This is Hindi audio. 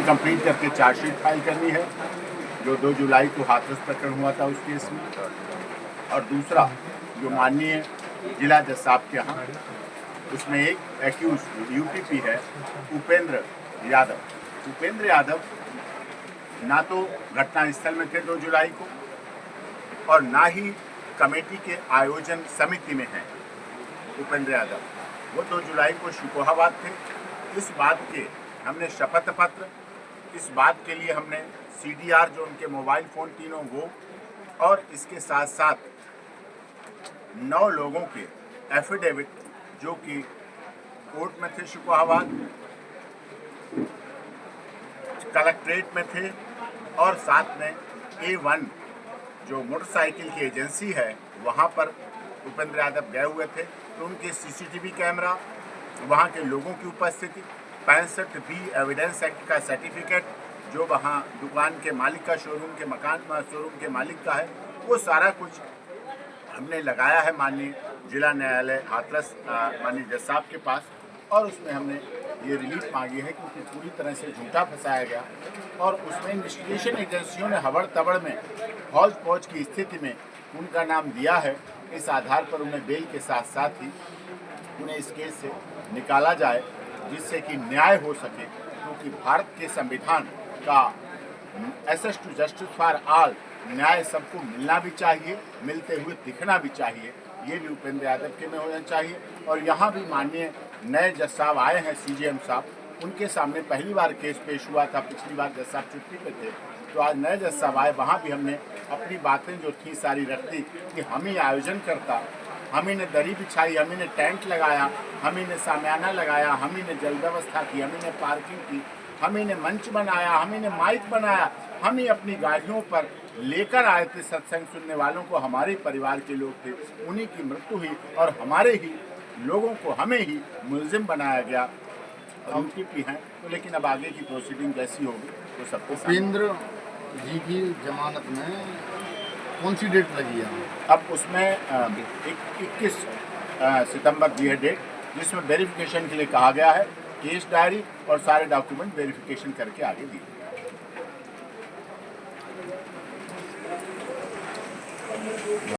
कंप्लीट करके चार्जशीट फाइल करनी है, जो 2 जुलाई को हाथरस प्रकरण हुआ था उस केस में। और दूसरा जो माननीय जिला जज साहब के यहाँ उसमें एक एक्यूज यूपीपी है उपेंद्र यादव। उपेंद्र यादव ना तो घटनास्थल में थे 2 जुलाई को और ना ही कमेटी के आयोजन समिति में हैं। उपेंद्र यादव वो 2 जुलाई को शिकोहाबाद थे। इस बात के हमने शपथ पत्र, इस बात के लिए हमने सीडीआर जो उनके मोबाइल फ़ोन तीनों वो, और इसके साथ साथ 9 लोगों के एफिडेविट जो कि कोर्ट में थे शिकोहाबाद, कलेक्ट्रेट में थे, और साथ में A1 जो मोटरसाइकिल की एजेंसी है वहाँ पर उपेंद्र यादव गए हुए थे। तो उनके सीसीटीवी कैमरा, वहाँ के लोगों की उपस्थिति, 65B एविडेंस एक्ट का सर्टिफिकेट जो वहाँ दुकान के मालिक का, शोरूम के मालिक का है, वो सारा कुछ हमने लगाया है माननीय जिला न्यायालय हाथरस माननीय जज साहब के पास। और उसमें हमने ये रिलीफ मांगी है क्योंकि पूरी तरह से झूठा फंसाया गया और उसमें इन्वेस्टिगेशन एजेंसियों ने हबड़ तबड़ में हौज पौज की स्थिति में उनका नाम दिया है। इस आधार पर उन्हें बेल के साथ साथ ही उन्हें इस केस से निकाला जाए जिससे कि न्याय हो सके, क्योंकि भारत के संविधान का access to justice for all, न्याय सबको मिलना भी चाहिए, मिलते हुए दिखना भी चाहिए, ये भी उपेंद्र यादव के में होना चाहिए। और यहाँ भी माननीय नए जज साहब आए हैं, CJM साहब, उनके सामने पहली बार केस पेश हुआ था, पिछली बार जज साहब छुट्टी पे थे, तो आज नए जज साहब आए, वहाँ भी हमने अपनी बातें जो थी सारी रख दी कि हम ही आयोजन करता, हम ही ने दरी बिछाई, हम ही ने टेंट लगाया, हम ही ने सामियाना लगाया, हम ही ने जल व्यवस्था की, हम ही ने पार्किंग की, हम ही ने मंच बनाया, हम ही ने माइक बनाया, हम ही अपनी गाड़ियों पर लेकर आए थे सत्संग सुनने वालों को, हमारे परिवार के लोग थे, उन्हीं की मृत्यु हुई और हमारे ही लोगों को हमें ही मुलजिम बनाया गया। यूपीपी हैं तो, लेकिन अब आगे की प्रोसीडिंग कैसी होगी तो सबको। उपेंद्र जी की जमानत में कौन सी डेट लगी है? अब उसमें 21 सितंबर दी है डेट, जिसमें वेरिफिकेशन के लिए कहा गया है, केस डायरी और सारे डॉक्यूमेंट वेरिफिकेशन करके आगे दिए।